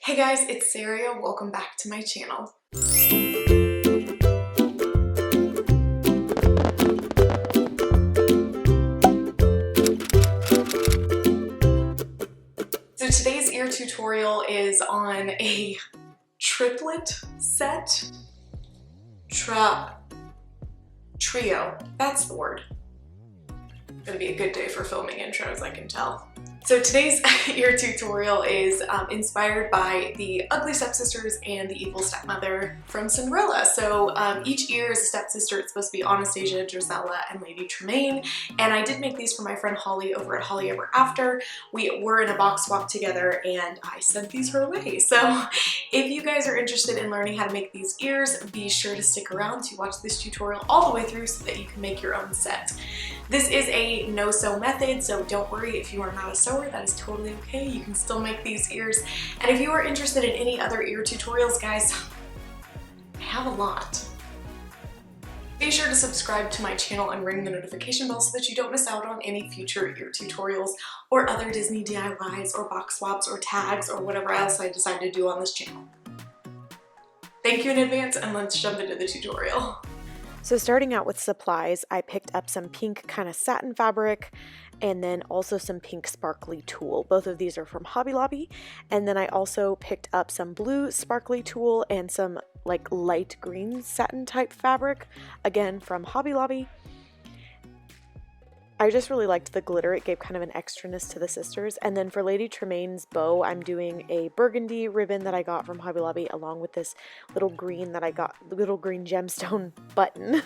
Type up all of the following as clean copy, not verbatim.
Hey guys, it's Sarah. Welcome back to my channel. So today's ear tutorial is on a triplet set. Trio. That's the word. Gonna be a good day for filming intros, I can tell. So today's ear tutorial is inspired by the ugly stepsisters and the evil stepmother from Cinderella. So each ear is a stepsister. It's supposed to be Anastasia, Drizella, and Lady Tremaine. And I did make these for my friend Holly over at Holly Ever After. We were in a box swap together and I sent these her way. So if you guys are interested in learning how to make these ears, be sure to stick around to watch this tutorial all the way through so that you can make your own set. This is a no-sew method, so don't worry if you are not a sewer, that is totally okay. You can still make these ears. And if you are interested in any other ear tutorials, guys, I have a lot. Be sure to subscribe to my channel and ring the notification bell so that you don't miss out on any future ear tutorials or other Disney DIYs or box swaps or tags or whatever else I decide to do on this channel. Thank you in advance, and let's jump into the tutorial. So starting out with supplies, I picked up some pink kind of satin fabric and then also some pink sparkly tulle. Both of these are from Hobby Lobby. And then I also picked up some blue sparkly tulle and some like light green satin type fabric, again from Hobby Lobby. I just really liked the glitter. It gave kind of an extraness to the sisters. And then for Lady Tremaine's bow, I'm doing a burgundy ribbon that I got from Hobby Lobby along with this little green that I got, little green gemstone button.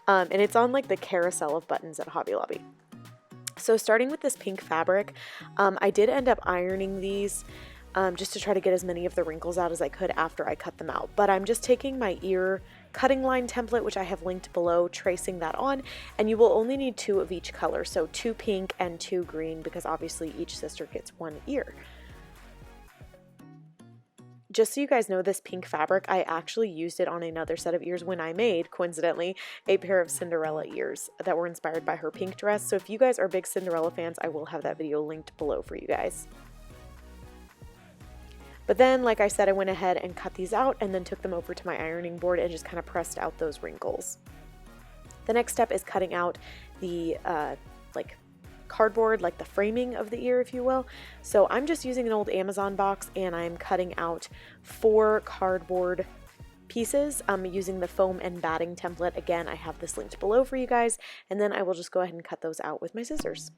And it's on like the carousel of buttons at Hobby Lobby. So starting with this pink fabric, I did end up ironing these just to try to get as many of the wrinkles out as I could after I cut them out. But I'm just taking my ear cutting line template, which I have linked below, tracing that on, and you will only need 2 of each color, so 2 pink and 2 green, because obviously each sister gets 1 ear. Just so you guys know, this pink fabric, I actually used it on another set of ears when I made, coincidentally, a pair of Cinderella ears that were inspired by her pink dress. So if you guys are big Cinderella fans, I will have that video linked below for you guys. But then, like I said, I went ahead and cut these out and then took them over to my ironing board and just kind of pressed out those wrinkles. The next step is cutting out the like cardboard, like the framing of the ear, if you will. So I'm just using an old Amazon box and I'm cutting out 4 cardboard pieces. I'm using the foam and batting template. Again, I have this linked below for you guys, and then I will just go ahead and cut those out with my scissors.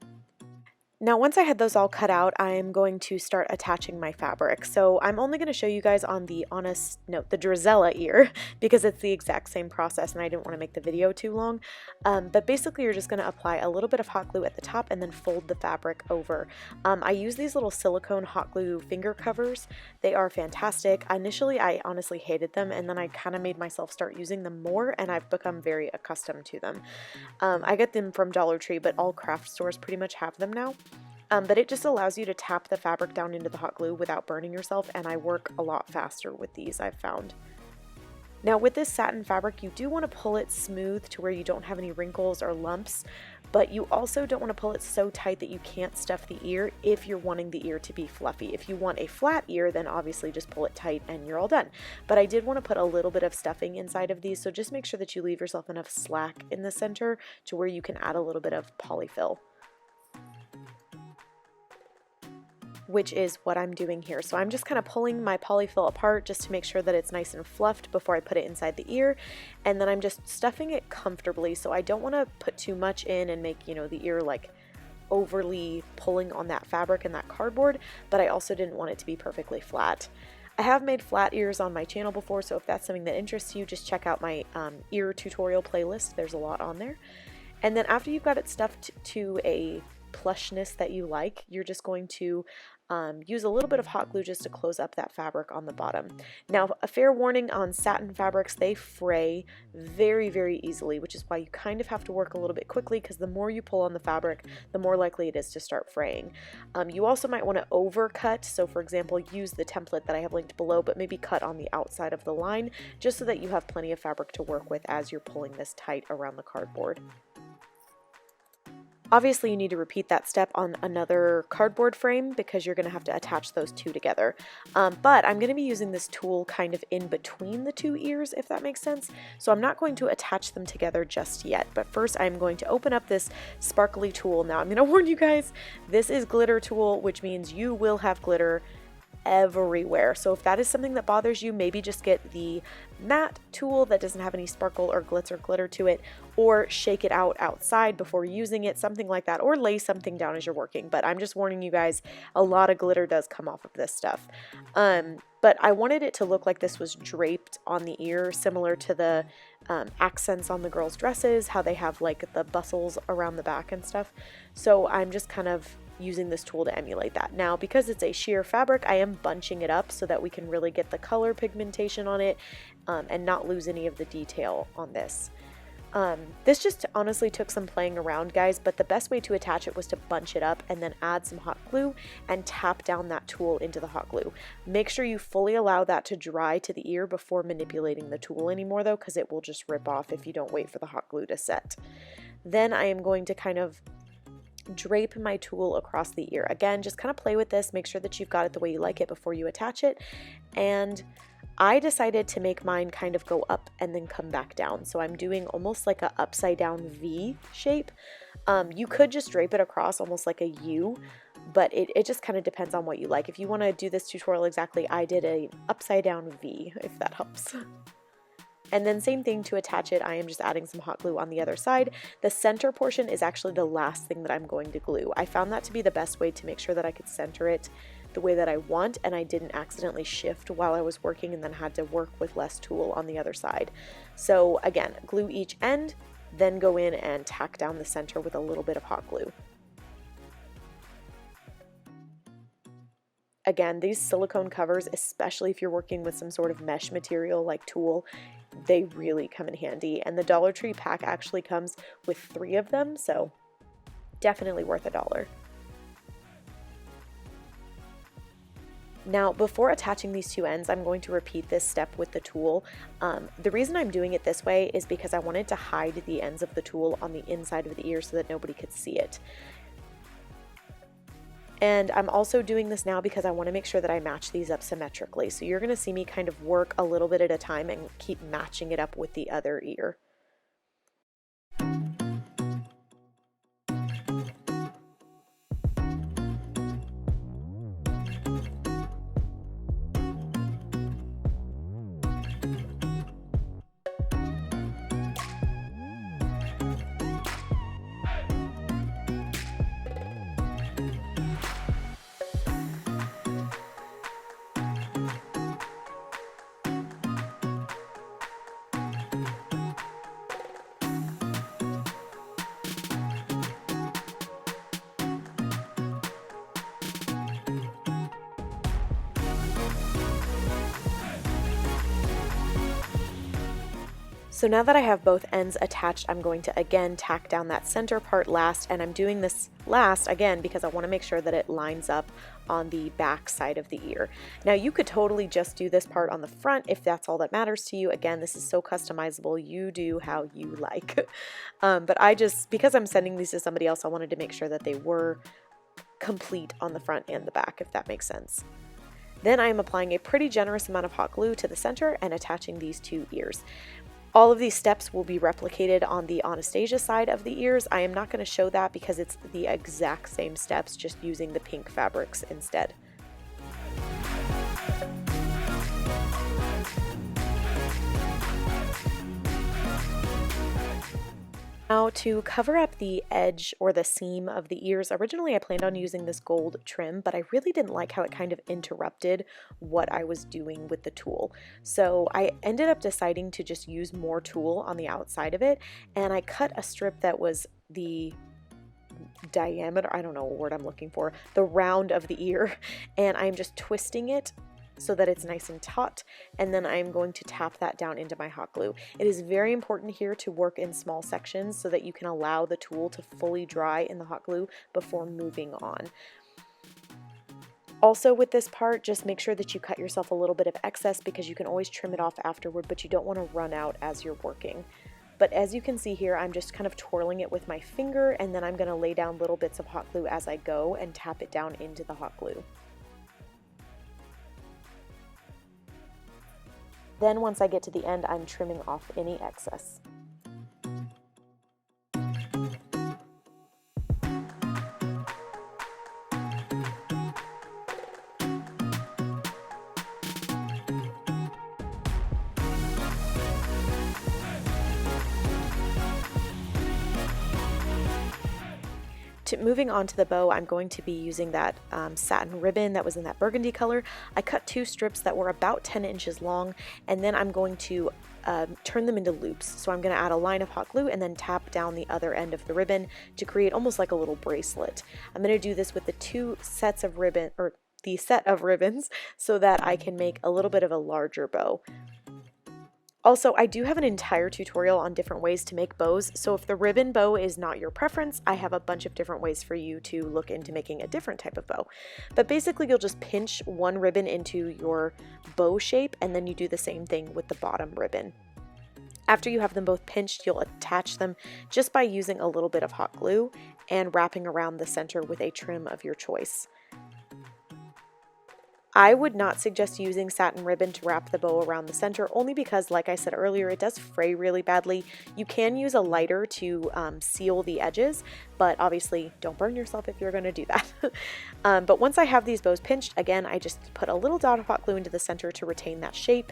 Now, once I had those all cut out, I'm going to start attaching my fabric. So I'm only going to show you guys on the the Drizella ear, because it's the exact same process and I didn't want to make the video too long. But basically you're just going to apply a little bit of hot glue at the top and then fold the fabric over. I use these little silicone hot glue finger covers. They are fantastic. Initially, I honestly hated them, and then I kind of made myself start using them more, and I've become very accustomed to them. I get them from Dollar Tree, but all craft stores pretty much have them now. But it just allows you to tap the fabric down into the hot glue without burning yourself, and I work a lot faster with these, I've found. Now with this satin fabric, you do want to pull it smooth to where you don't have any wrinkles or lumps, but you also don't want to pull it so tight that you can't stuff the ear if you're wanting the ear to be fluffy. If you want a flat ear, then obviously just pull it tight and you're all done. But I did want to put a little bit of stuffing inside of these, so just make sure that you leave yourself enough slack in the center to where you can add a little bit of polyfill, which is what I'm doing here. So I'm just kind of pulling my polyfill apart just to make sure that it's nice and fluffed before I put it inside the ear. And then I'm just stuffing it comfortably. So I don't want to put too much in and make, the ear like overly pulling on that fabric and that cardboard, but I also didn't want it to be perfectly flat. I have made flat ears on my channel before, so if that's something that interests you, just check out my ear tutorial playlist. There's a lot on there. And then after you've got it stuffed to a plushness that you like, you're just going to use a little bit of hot glue just to close up that fabric on the bottom. Now, a fair warning on satin fabrics, they fray very, very easily, which is why you kind of have to work a little bit quickly, because the more you pull on the fabric, the more likely it is to start fraying. You also might want to overcut, so for example, use the template that I have linked below, but maybe cut on the outside of the line, just so that you have plenty of fabric to work with as you're pulling this tight around the cardboard. Obviously, you need to repeat that step on another cardboard frame because you're going to have to attach those two together. But I'm going to be using this tool kind of in between the two ears, if that makes sense. So I'm not going to attach them together just yet. But first, I'm going to open up this sparkly tool. Now, I'm going to warn you guys, this is glitter tool, which means you will have glitter everywhere. So if that is something that bothers you, maybe just get the matte tool that doesn't have any sparkle or glitz or glitter to it, or shake it out outside before using it, something like that, or lay something down as you're working. But I'm just warning you guys, a lot of glitter does come off of this stuff. But I wanted it to look like this was draped on the ear, similar to the accents on the girls' dresses, how they have like the bustles around the back and stuff. So I'm just kind of using this tool to emulate that. Now, because it's a sheer fabric, I am bunching it up so that we can really get the color pigmentation on it and not lose any of the detail on this. This just honestly took some playing around, guys, but the best way to attach it was to bunch it up and then add some hot glue and tap down that tool into the hot glue. Make sure you fully allow that to dry to the ear before manipulating the tool anymore though, because it will just rip off if you don't wait for the hot glue to set. Then I am going to kind of drape my tool across the ear. Again, just kind of play with this, make sure that you've got it the way you like it before you attach it. And I decided to make mine kind of go up and then come back down. So I'm doing almost like a upside down V shape. You could just drape it across almost like a U, but it just kind of depends on what you like. If you want to do this tutorial exactly, I did a upside down V, if that helps. And then same thing to attach it, I am just adding some hot glue on the other side. The center portion is actually the last thing that I'm going to glue. I found that to be the best way to make sure that I could center it the way that I want and I didn't accidentally shift while I was working and then had to work with less tool on the other side. So again, glue each end, then go in and tack down the center with a little bit of hot glue. Again, these silicone covers, especially if you're working with some sort of mesh material like tulle, they really come in handy. And the Dollar Tree pack actually comes with 3 of them, so definitely worth $1. Now, before attaching these two ends, I'm going to repeat this step with the tool. The reason I'm doing it this way is because I wanted to hide the ends of the tool on the inside of the ear so that nobody could see it. And I'm also doing this now because I want to make sure that I match these up symmetrically. So you're going to see me kind of work a little bit at a time and keep matching it up with the other ear. So now that I have both ends attached, I'm going to again tack down that center part last, and I'm doing this last again because I want to make sure that it lines up on the back side of the ear. Now you could totally just do this part on the front if that's all that matters to you. Again, this is so customizable, you do how you like. But I just, because I'm sending these to somebody else, I wanted to make sure that they were complete on the front and the back, if that makes sense. Then I am applying a pretty generous amount of hot glue to the center and attaching these two ears. All of these steps will be replicated on the Anastasia side of the ears. I am not going to show that because it's the exact same steps, just using the pink fabrics instead. Now to cover up the edge or the seam of the ears, originally I planned on using this gold trim, but I really didn't like how it kind of interrupted what I was doing with the tulle. So I ended up deciding to just use more tulle on the outside of it, and I cut a strip that was the diameter, I don't know what word I'm looking for, the round of the ear, and I'm just twisting it so that it's nice and taut, and then I'm going to tap that down into my hot glue. It is very important here to work in small sections so that you can allow the tulle to fully dry in the hot glue before moving on. Also with this part, just make sure that you cut yourself a little bit of excess because you can always trim it off afterward, but you don't want to run out as you're working. But as you can see here, I'm just kind of twirling it with my finger, and then I'm going to lay down little bits of hot glue as I go and tap it down into the hot glue. Then once I get to the end, I'm trimming off any excess. Moving on to the bow, I'm going to be using that satin ribbon that was in that burgundy color. I cut 2 strips that were about 10 inches long, and then I'm going to turn them into loops. So I'm going to add a line of hot glue and then tap down the other end of the ribbon to create almost like a little bracelet. I'm going to do this with the 2 sets of ribbon, or the set of ribbons, so that I can make a little bit of a larger bow. Also, I do have an entire tutorial on different ways to make bows, so if the ribbon bow is not your preference, I have a bunch of different ways for you to look into making a different type of bow. But basically, you'll just pinch one ribbon into your bow shape, and then you do the same thing with the bottom ribbon. After you have them both pinched, you'll attach them just by using a little bit of hot glue and wrapping around the center with a trim of your choice. I would not suggest using satin ribbon to wrap the bow around the center, only because, like I said earlier, it does fray really badly. You can use a lighter to seal the edges, but obviously don't burn yourself if you're going to do that. But once I have these bows pinched, again, I just put a little dot of hot glue into the center to retain that shape.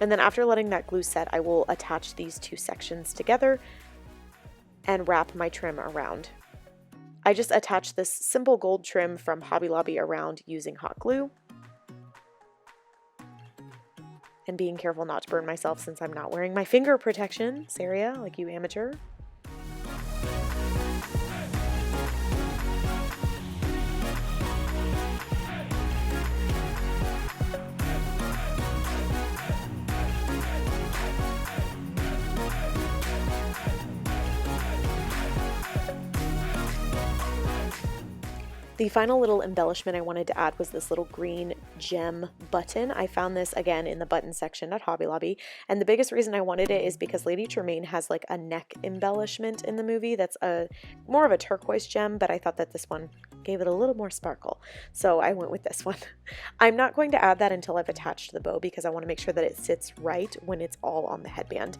And then after letting that glue set, I will attach these 2 sections together and wrap my trim around. I just attached this simple gold trim from Hobby Lobby around using hot glue. And being careful not to burn myself since I'm not wearing my finger protection, Saria, like you amateur. The final little embellishment I wanted to add was this little green gem button. I found this again in the button section at Hobby Lobby, and the biggest reason I wanted it is because Lady Tremaine has like a neck embellishment in the movie that's more of a turquoise gem, but I thought that this one gave it a little more sparkle, so I went with this one. I'm not going to add that until I've attached the bow because I want to make sure that it sits right when it's all on the headband.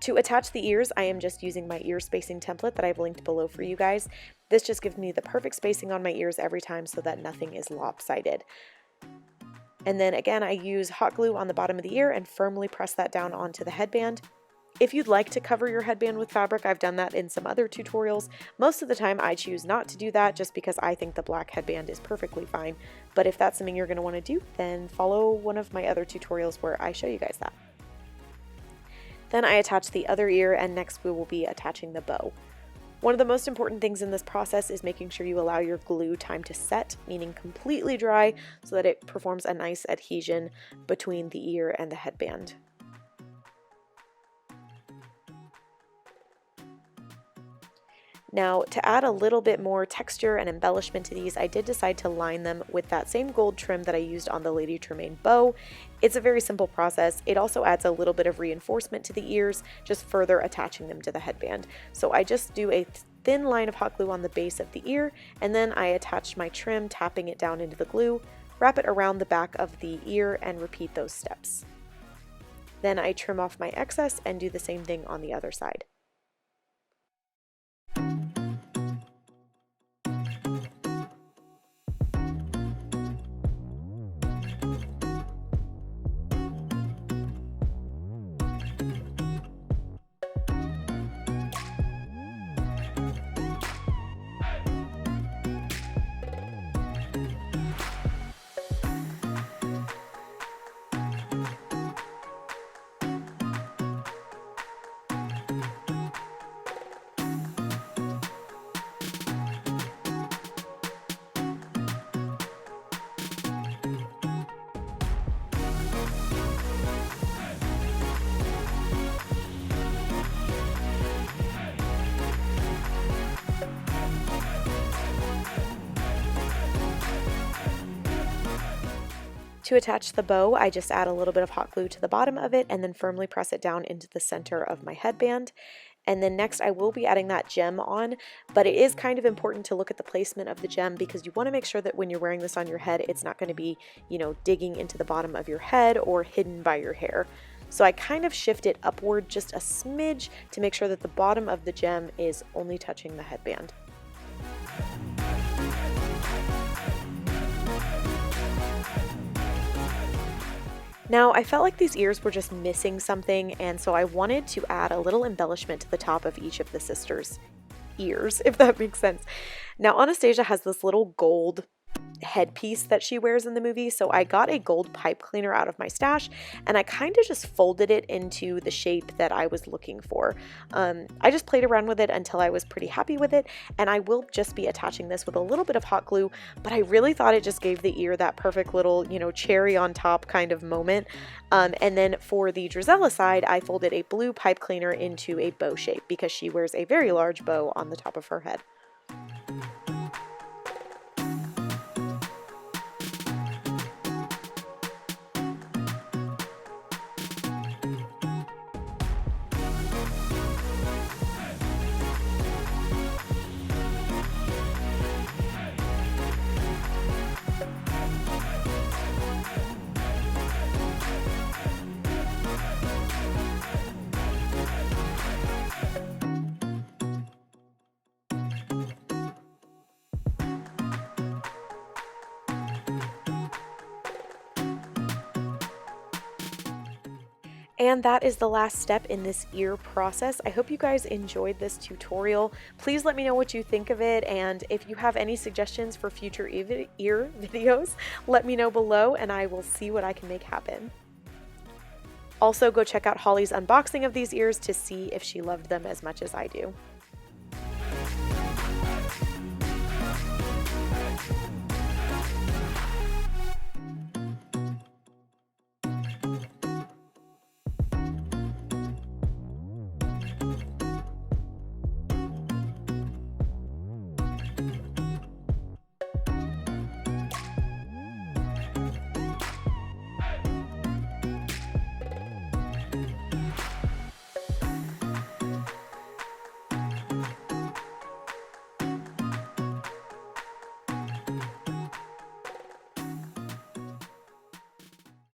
To attach the ears, I am just using my ear spacing template that I've linked below for you guys. This just gives me the perfect spacing on my ears every time so that nothing is lopsided. And then again, I use hot glue on the bottom of the ear and firmly press that down onto the headband. If you'd like to cover your headband with fabric, I've done that in some other tutorials. Most of the time I choose not to do that just because I think the black headband is perfectly fine. But if that's something you're going to want to do, then follow one of my other tutorials where I show you guys that. Then I attach the other ear, and next we will be attaching the bow. One of the most important things in this process is making sure you allow your glue time to set, meaning completely dry, so that it performs a nice adhesion between the ear and the headband. Now, to add a little bit more texture and embellishment to these, I did decide to line them with that same gold trim that I used on the Lady Tremaine bow. It's a very simple process. It also adds a little bit of reinforcement to the ears, just further attaching them to the headband. So I just do a thin line of hot glue on the base of the ear, and then I attach my trim, tapping it down into the glue, wrap it around the back of the ear, and repeat those steps. Then I trim off my excess and do the same thing on the other side. To attach the bow, I just add a little bit of hot glue to the bottom of it and then firmly press it down into the center of my headband. And then next I will be adding that gem on, but it is kind of important to look at the placement of the gem because you want to make sure that when you're wearing this on your head, it's not going to be, digging into the bottom of your head or hidden by your hair. So I kind of shift it upward just a smidge to make sure that the bottom of the gem is only touching the headband. Now, I felt like these ears were just missing something, and so I wanted to add a little embellishment to the top of each of the sisters' ears, if that makes sense. Now, Anastasia has this little gold headpiece that she wears in the movie, so I got a gold pipe cleaner out of my stash and I kind of just folded it into the shape that I was looking for. I just played around with it until I was pretty happy with it, and I will just be attaching this with a little bit of hot glue, but I really thought it just gave the ear that perfect little, cherry on top kind of moment. And then for the Drizella side, I folded a blue pipe cleaner into a bow shape because she wears a very large bow on the top of her head. And that is the last step in this ear process. I hope you guys enjoyed this tutorial. Please let me know what you think of it, and if you have any suggestions for future ear videos, let me know below and I will see what I can make happen. Also, go check out Holly's unboxing of these ears to see if she loved them as much as I do.